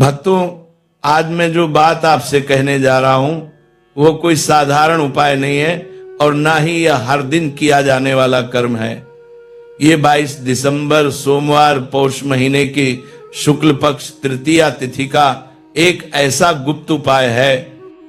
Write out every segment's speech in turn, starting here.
भक्तों, आज मैं जो बात आपसे कहने जा रहा हूं वो कोई साधारण उपाय नहीं है और ना ही यह हर दिन किया जाने वाला कर्म है। ये 22 दिसंबर सोमवार पौष महीने की शुक्ल पक्ष तृतीया तिथि का एक ऐसा गुप्त उपाय है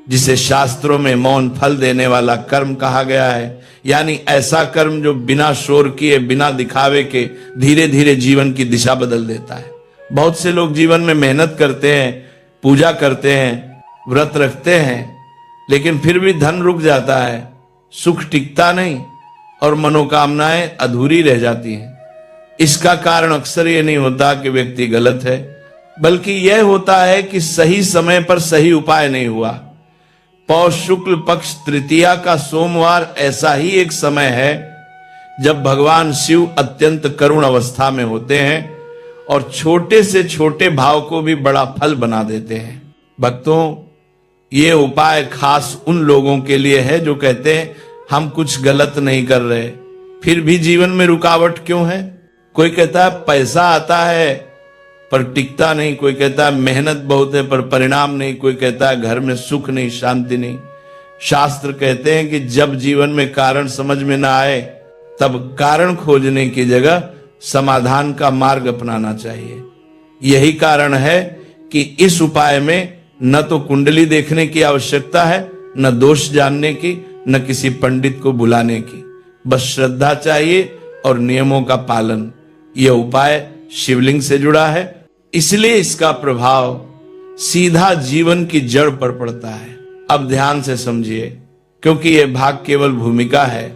जिसे शास्त्रों में मौन फल देने वाला कर्म कहा गया है। यानी ऐसा कर्म जो बिना शोर किए, बिना दिखावे के धीरे धीरे जीवन की दिशा बदल देता है। बहुत से लोग जीवन में मेहनत करते हैं, पूजा करते हैं, व्रत रखते हैं, लेकिन फिर भी धन रुक जाता है, सुख टिकता नहीं और मनोकामनाएं अधूरी रह जाती हैं। इसका कारण अक्सर ये नहीं होता कि व्यक्ति गलत है, बल्कि यह होता है कि सही समय पर सही उपाय नहीं हुआ। पौष शुक्ल पक्ष तृतीया का सोमवार ऐसा ही एक समय है जब भगवान शिव अत्यंत करुण अवस्था में होते हैं और छोटे से छोटे भाव को भी बड़ा फल बना देते हैं। भक्तों, ये उपाय खास उन लोगों के लिए है जो कहते हैं हम कुछ गलत नहीं कर रहे, फिर भी जीवन में रुकावट क्यों है। कोई कहता है पैसा आता है पर टिकता नहीं, कोई कहता है मेहनत बहुत है पर परिणाम नहीं, कोई कहता है घर में सुख नहीं, शांति नहीं। शास्त्र कहते हैं कि जब जीवन में कारण समझ में ना आए तब कारण खोजने की जगह समाधान का मार्ग अपनाना चाहिए। यही कारण है कि इस उपाय में न तो कुंडली देखने की आवश्यकता है, न दोष जानने की, न किसी पंडित को बुलाने की। बस श्रद्धा चाहिए और नियमों का पालन। यह उपाय शिवलिंग से जुड़ा है, इसलिए इसका प्रभाव सीधा जीवन की जड़ पर पड़ता है। अब ध्यान से समझिए, क्योंकि यह भाग केवल भूमिका है,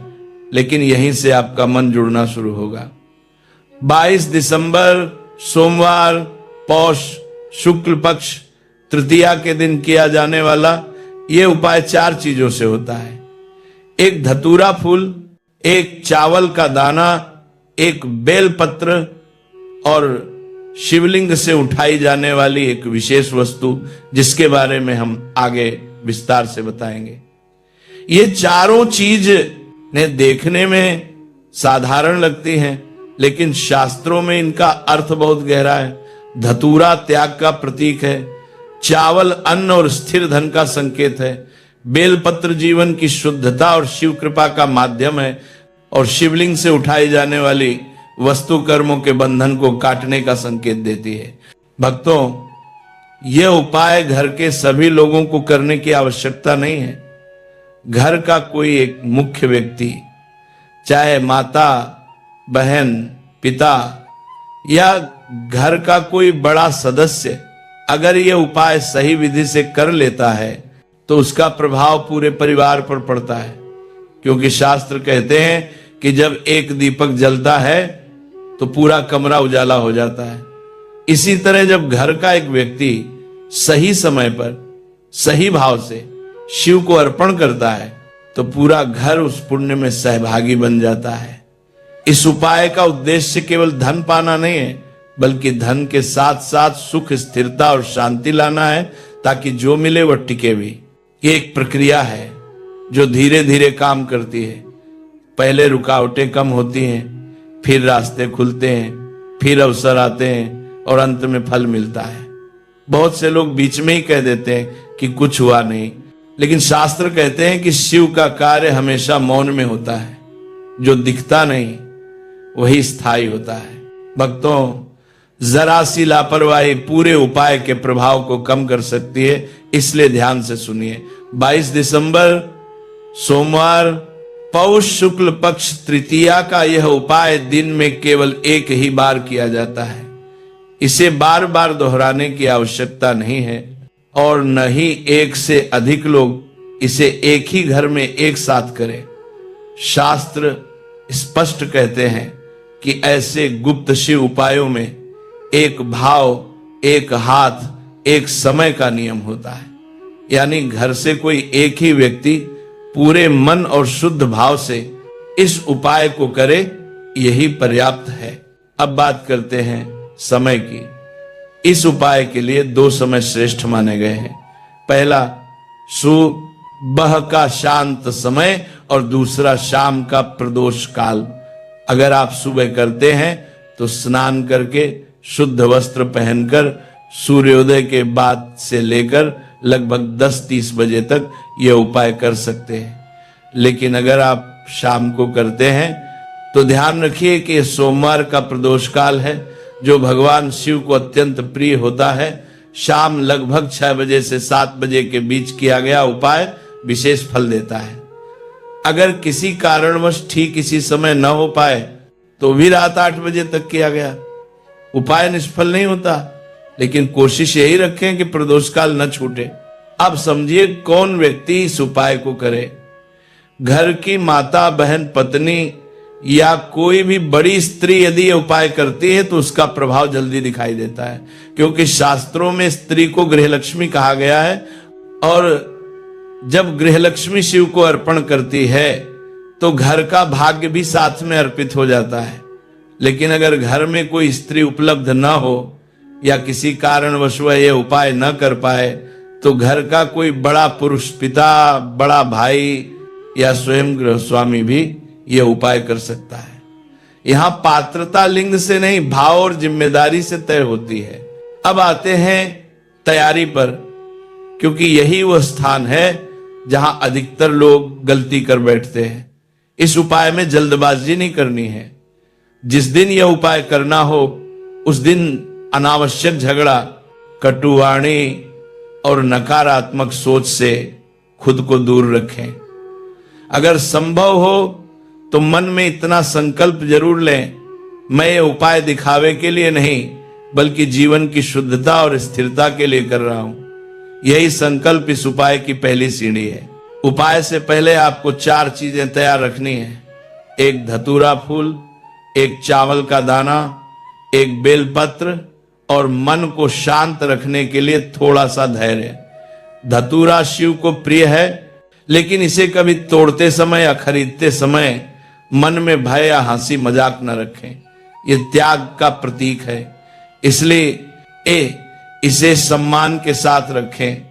लेकिन यहीं से आपका मन जुड़ना शुरू होगा। 22 दिसंबर सोमवार पौष शुक्ल पक्ष तृतीया के दिन किया जाने वाला यह उपाय 4 चीजों से होता है। एक धतूरा फूल, एक चावल का दाना, एक बेलपत्र और शिवलिंग से उठाई जाने वाली एक विशेष वस्तु, जिसके बारे में हम आगे विस्तार से बताएंगे। ये चारों चीज ने देखने में साधारण लगती हैं, लेकिन शास्त्रों में इनका अर्थ बहुत गहरा है। धतूरा त्याग का प्रतीक है, चावल अन्न और स्थिर धन का संकेत है, बेलपत्र जीवन की शुद्धता और शिव कृपा का माध्यम है, और शिवलिंग से उठाई जाने वाली वस्तु कर्मों के बंधन को काटने का संकेत देती है। भक्तों, यह उपाय घर के सभी लोगों को करने की आवश्यकता नहीं है। घर का कोई एक मुख्य व्यक्ति, चाहे माता, बहन, पिता या घर का कोई बड़ा सदस्य, अगर यह उपाय सही विधि से कर लेता है तो उसका प्रभाव पूरे परिवार पर पड़ता है। क्योंकि शास्त्र कहते हैं कि जब एक दीपक जलता है तो पूरा कमरा उजाला हो जाता है। इसी तरह जब घर का एक व्यक्ति सही समय पर सही भाव से शिव को अर्पण करता है तो पूरा घर उस पुण्य में सहभागी बन जाता है। इस उपाय का उद्देश्य केवल धन पाना नहीं है, बल्कि धन के साथ साथ सुख, स्थिरता और शांति लाना है, ताकि जो मिले वह टिके भी। ये एक प्रक्रिया है जो धीरे धीरे काम करती है। पहले रुकावटें कम होती हैं, फिर रास्ते खुलते हैं, फिर अवसर आते हैं और अंत में फल मिलता है। बहुत से लोग बीच में ही कह देते हैं कि कुछ हुआ नहीं, लेकिन शास्त्र कहते हैं कि शिव का कार्य हमेशा मौन में होता है। जो दिखता नहीं वही स्थायी होता है। भक्तों, जरा सी लापरवाही पूरे उपाय के प्रभाव को कम कर सकती है, इसलिए ध्यान से सुनिए। 22 दिसंबर सोमवार पौष शुक्ल पक्ष तृतीया का यह उपाय दिन में केवल एक ही बार किया जाता है। इसे बार बार दोहराने की आवश्यकता नहीं है और न ही एक से अधिक लोग इसे एक ही घर में एक साथ करें। शास्त्र स्पष्ट कहते हैं कि ऐसे गुप्त शिव उपायों में एक भाव, एक हाथ, एक समय का नियम होता है। यानी घर से कोई एक ही व्यक्ति पूरे मन और शुद्ध भाव से इस उपाय को करे, यही पर्याप्त है। अब बात करते हैं समय की। इस उपाय के लिए 2 समय श्रेष्ठ माने गए हैं। पहला सुबह का शांत समय और दूसरा शाम का प्रदोष काल। अगर आप सुबह करते हैं तो स्नान करके शुद्ध वस्त्र पहनकर सूर्योदय के बाद से लेकर लगभग 10-30 बजे तक यह उपाय कर सकते हैं। लेकिन अगर आप शाम को करते हैं तो ध्यान रखिए कि सोमवार का प्रदोष काल है, जो भगवान शिव को अत्यंत प्रिय होता है। शाम लगभग 6 बजे से 7 बजे के बीच किया गया उपाय विशेष फल देता है। अगर किसी कारणवश ठीक इसी समय न हो पाए तो भी रात 8 बजे तक किया गया उपाय निष्फल नहीं होता। लेकिन कोशिश यही रखें कि प्रदोष काल न छूटे। अब समझिए कौन व्यक्ति इस उपाय को करे। घर की माता, बहन, पत्नी या कोई भी बड़ी स्त्री यदि ये उपाय करती है तो उसका प्रभाव जल्दी दिखाई देता है, क्योंकि शास्त्रों में स्त्री को गृहलक्ष्मी कहा गया है। और जब गृहलक्ष्मी शिव को अर्पण करती है तो घर का भाग्य भी साथ में अर्पित हो जाता है। लेकिन अगर घर में कोई स्त्री उपलब्ध न हो या किसी कारणवश वह यह उपाय न कर पाए तो घर का कोई बड़ा पुरुष, पिता, बड़ा भाई या स्वयं गृहस्वामी भी यह उपाय कर सकता है। यहां पात्रता लिंग से नहीं, भाव और जिम्मेदारी से तय होती है। अब आते हैं तैयारी पर, क्योंकि यही वह स्थान है जहां अधिकतर लोग गलती कर बैठते हैं। इस उपाय में जल्दबाजी नहीं करनी है। जिस दिन यह उपाय करना हो उस दिन अनावश्यक झगड़ा, कटुवाणी और नकारात्मक सोच से खुद को दूर रखें। अगर संभव हो तो मन में इतना संकल्प जरूर लें, मैं ये उपाय दिखावे के लिए नहीं बल्कि जीवन की शुद्धता और स्थिरता के लिए कर रहा हूं। यही संकल्प इस उपाय की पहली सीढ़ी है। उपाय से पहले आपको 4 चीजें तैयार रखनी है। एक धतूरा फूल, एक चावल का दाना, एक बेलपत्र और मन को शांत रखने के लिए थोड़ा सा धैर्य। धतूरा शिव को प्रिय है, लेकिन इसे कभी तोड़ते समय या खरीदते समय मन में भय या हंसी मजाक न रखें। यह त्याग का प्रतीक है, इसलिए इसे सम्मान के साथ रखें।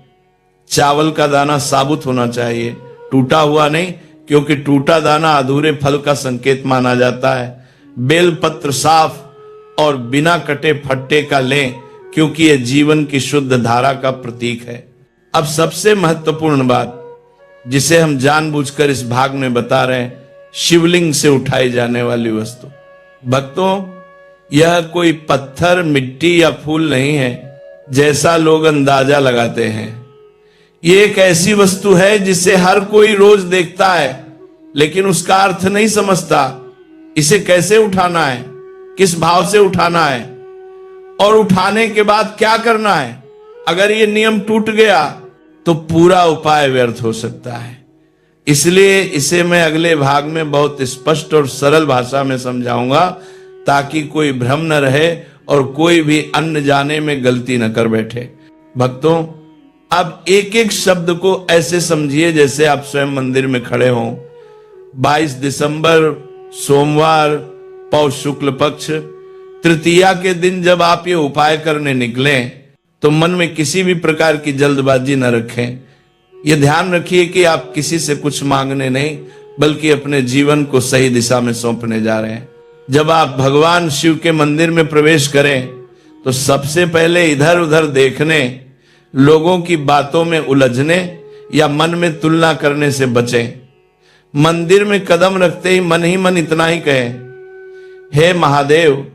चावल का दाना साबुत होना चाहिए, टूटा हुआ नहीं, क्योंकि टूटा दाना अधूरे फल का संकेत माना जाता है। बेलपत्र साफ और बिना कटे फट्टे का लें, क्योंकि यह जीवन की शुद्ध धारा का प्रतीक है। अब सबसे महत्वपूर्ण बात जिसे हम जानबूझकर इस भाग में बता रहे हैं, शिवलिंग से उठाई जाने वाली वस्तु। भक्तों, यह कोई पत्थर, मिट्टी या फूल नहीं है जैसा लोग अंदाजा लगाते हैं। यह एक ऐसी वस्तु है जिसे हर कोई रोज देखता है लेकिन उसका अर्थ नहीं समझता। इसे कैसे उठाना है, किस भाव से उठाना है और उठाने के बाद क्या करना है। अगर ये नियम टूट गया तो पूरा उपाय व्यर्थ हो सकता है। इसलिए इसे मैं अगले भाग में बहुत स्पष्ट और सरल भाषा में समझाऊंगा, ताकि कोई भ्रम न रहे और कोई भी अन्न जाने में गलती न कर बैठे। भक्तों, अब एक एक शब्द को ऐसे समझिए जैसे आप स्वयं मंदिर में खड़े हों। 22 दिसंबर सोमवार, पौष शुक्ल पक्ष, तृतीया के दिन जब आप ये उपाय करने निकलें तो मन में किसी भी प्रकार की जल्दबाजी न रखें। यह ध्यान रखिए कि आप किसी से कुछ मांगने नहीं बल्कि अपने जीवन को सही दिशा में सौंपने जा रहे हैं। जब आप भगवान शिव के मंदिर में प्रवेश करें तो सबसे पहले इधर उधर देखने, लोगों की बातों में उलझने या मन में तुलना करने से बचें। मंदिर में कदम रखते ही मन इतना ही कहें, हे महादेव,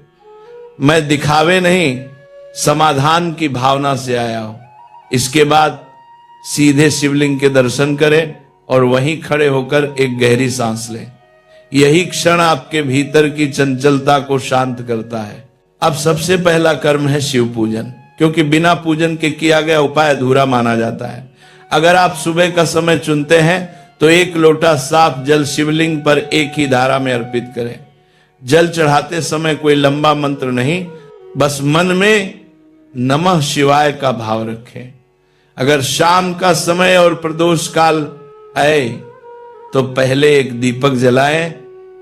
मैं दिखावे नहीं समाधान की भावना से आया हूं। इसके बाद सीधे शिवलिंग के दर्शन करें और वहीं खड़े होकर एक गहरी सांस लें। यही क्षण आपके भीतर की चंचलता को शांत करता है। अब सबसे पहला कर्म है शिव पूजन, क्योंकि बिना पूजन के किया गया उपाय अधूरा माना जाता है। अगर आप सुबह का समय चुनते हैं तो 1 लोटा साफ जल शिवलिंग पर एक ही धारा में अर्पित करें। जल चढ़ाते समय कोई लंबा मंत्र नहीं, बस मन में नमः शिवाय का भाव रखें। अगर शाम का समय और प्रदोष काल आए तो पहले एक दीपक जलाएं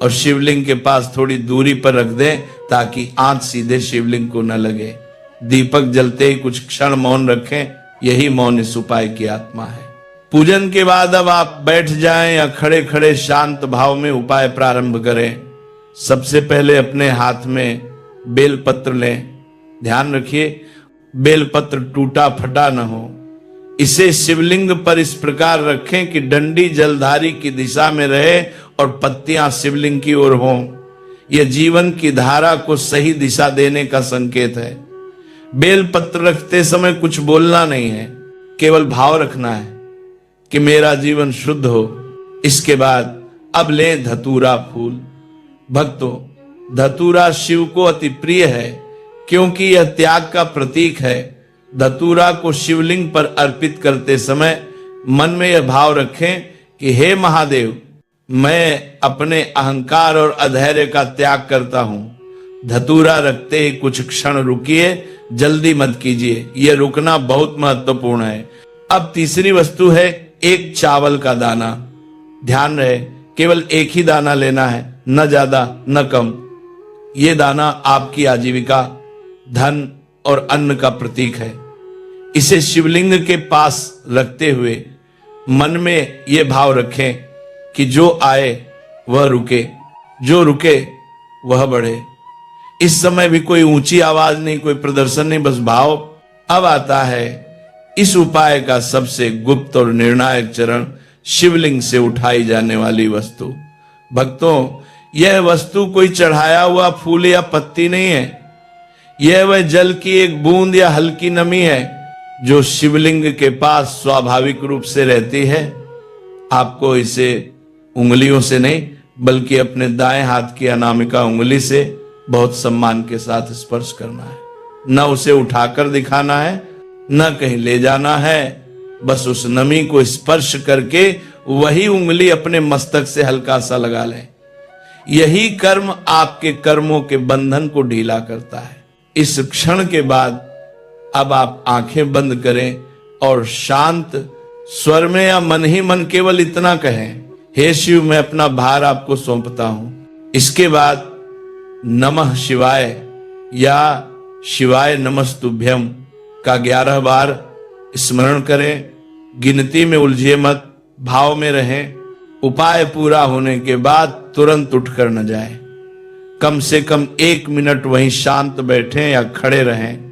और शिवलिंग के पास थोड़ी दूरी पर रख दें ताकि आंच सीधे शिवलिंग को न लगे। दीपक जलते ही कुछ क्षण मौन रखें, यही मौन इस उपाय की आत्मा है। पूजन के बाद अब आप बैठ जाएं या खड़े खड़े शांत भाव में उपाय प्रारंभ करें। सबसे पहले अपने हाथ में बेलपत्र लें। ध्यान रखिए, बेलपत्र टूटा फटा न हो। इसे शिवलिंग पर इस प्रकार रखें कि डंडी जलधारी की दिशा में रहे और पत्तियां शिवलिंग की ओर हों। यह जीवन की धारा को सही दिशा देने का संकेत है। बेलपत्र रखते समय कुछ बोलना नहीं है, केवल भाव रखना है कि मेरा जीवन शुद्ध हो। इसके बाद अब ले धतूरा फूल। भक्तों, धतूरा शिव को अति प्रिय है क्योंकि यह त्याग का प्रतीक है। धतूरा को शिवलिंग पर अर्पित करते समय मन में यह भाव रखें कि हे महादेव, मैं अपने अहंकार और अधैर्य का त्याग करता हूं। धतूरा रखते ही कुछ क्षण रुकिए, जल्दी मत कीजिए, यह रुकना बहुत महत्वपूर्ण है। अब तीसरी वस्तु है एक चावल का दाना। ध्यान रहे, केवल एक ही दाना लेना है, न ज्यादा न कम। यह दाना आपकी आजीविका, धन और अन्न का प्रतीक है। इसे शिवलिंग के पास रखते हुए मन में यह भाव रखें कि जो आए वह रुके, जो रुके वह बढ़े। इस समय भी कोई ऊंची आवाज नहीं, कोई प्रदर्शन नहीं, बस भाव। अब आता है इस उपाय का सबसे गुप्त और निर्णायक चरण, शिवलिंग से उठाई जाने वाली वस्तु। भक्तों, यह वस्तु कोई चढ़ाया हुआ फूल या पत्ती नहीं है। यह वह जल की एक बूंद या हल्की नमी है जो शिवलिंग के पास स्वाभाविक रूप से रहती है। आपको इसे उंगलियों से नहीं, बल्कि अपने दाएं हाथ की अनामिका उंगली से बहुत सम्मान के साथ स्पर्श करना है। न उसे उठाकर दिखाना है, न कहीं ले जाना है। बस उस नमी को स्पर्श करके वही उंगली अपने मस्तक से हल्का सा लगा लें। यही कर्म आपके कर्मों के बंधन को ढीला करता है। इस क्षण के बाद अब आप आंखें बंद करें और शांत स्वर में या मन ही मन केवल इतना कहें, हे शिव, मैं अपना भार आपको सौंपता हूं। इसके बाद नमः शिवाय या शिवाय नमस्तुभ्यम का 11 बार स्मरण करें। गिनती में उलझिए मत, भाव में रहें। उपाय पूरा होने के बाद तुरंत उठकर न जाएं। कम से कम 1 मिनट वहीं शांत बैठें या खड़े रहें।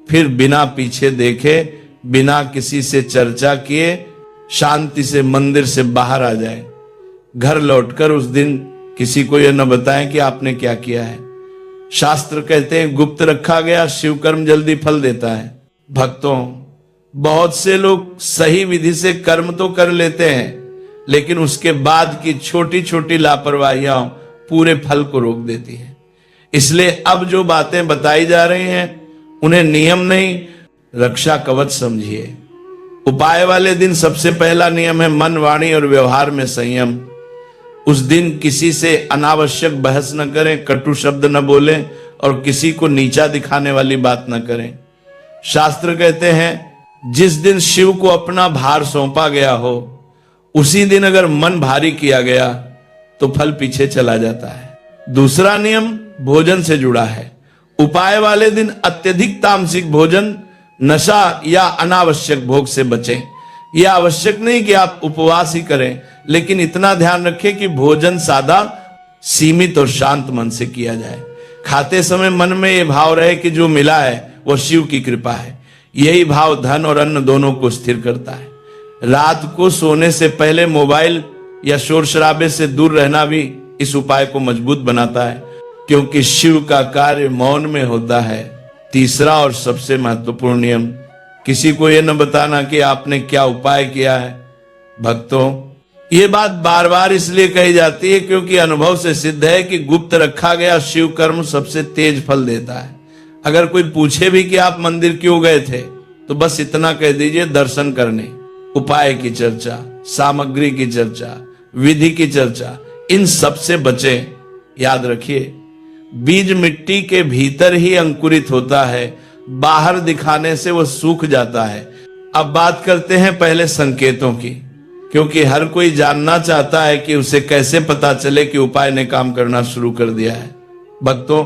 फिर बिना पीछे देखे, बिना किसी से चर्चा किए शांति से मंदिर से बाहर आ जाएं। घर लौटकर उस दिन किसी को यह न बताएं कि आपने क्या किया है। शास्त्र कहते हैं गुप्त रखा गया शिव कर्म जल्दी फल देता है। भक्तों, बहुत से लोग सही विधि से कर्म तो कर लेते हैं, लेकिन उसके बाद की छोटी छोटी लापरवाहियां पूरे फल को रोक देती हैं। इसलिए अब जो बातें बताई जा रही हैं उन्हें नियम नहीं, रक्षा कवच समझिए। उपाय वाले दिन सबसे पहला नियम है मन, वाणी और व्यवहार में संयम। उस दिन किसी से अनावश्यक बहस न करें, कटु शब्द न बोलें और किसी को नीचा दिखाने वाली बात न करें। शास्त्र कहते हैं जिस दिन शिव को अपना भार सौंपा गया हो, उसी दिन अगर मन भारी किया गया तो फल पीछे चला जाता है। दूसरा नियम भोजन से जुड़ा है। उपाय वाले दिन अत्यधिक तामसिक भोजन, नशा या अनावश्यक भोग से बचें। यह आवश्यक नहीं कि आप उपवास ही करें, लेकिन इतना ध्यान रखें कि भोजन सादा, सीमित और शांत मन से किया जाए। खाते समय मन में यह भाव रहे कि जो मिला है वह शिव की कृपा है। यही भाव धन और अन्न दोनों को स्थिर करता है। रात को सोने से पहले मोबाइल या शोर शराबे से दूर रहना भी इस उपाय को मजबूत बनाता है, क्योंकि शिव का कार्य मौन में होता है। तीसरा और सबसे महत्वपूर्ण नियम, किसी को यह न बताना कि आपने क्या उपाय किया है। भक्तों, ये बात बार बार इसलिए कही जाती है क्योंकि अनुभव से सिद्ध है कि गुप्त रखा गया शिव कर्म सबसे तेज फल देता है। अगर कोई पूछे भी कि आप मंदिर क्यों गए थे, तो बस इतना कह दीजिए दर्शन करने। उपाय की चर्चा, सामग्री की चर्चा, विधि की चर्चा, इन सब से बचें। याद रखिए, बीज मिट्टी के भीतर ही अंकुरित होता है, बाहर दिखाने से वह सूख जाता है। अब बात करते हैं पहले संकेतों की, क्योंकि हर कोई जानना चाहता है कि उसे कैसे पता चले कि उपाय ने काम करना शुरू कर दिया है। भक्तों,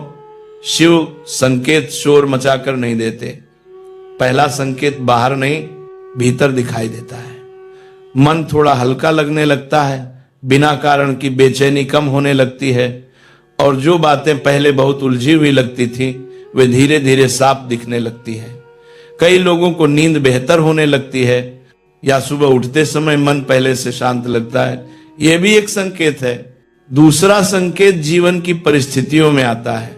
शिव संकेत शोर मचाकर नहीं देते। पहला संकेत बाहर नहीं, भीतर दिखाई देता है। मन थोड़ा हल्का लगने लगता है, बिना कारण की बेचैनी कम होने लगती है, और जो बातें पहले बहुत उलझी हुई लगती थी वे धीरे धीरे साफ दिखने लगती है। कई लोगों को नींद बेहतर होने लगती है, या सुबह उठते समय मन पहले से शांत लगता है, यह भी एक संकेत है। दूसरा संकेत जीवन की परिस्थितियों में आता है।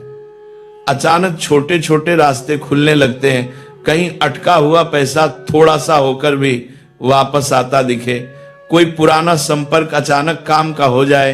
अचानक छोटे छोटे रास्ते खुलने लगते हैं, कहीं अटका हुआ पैसा थोड़ा सा होकर भी वापस आता दिखे, कोई पुराना संपर्क अचानक काम का हो जाए,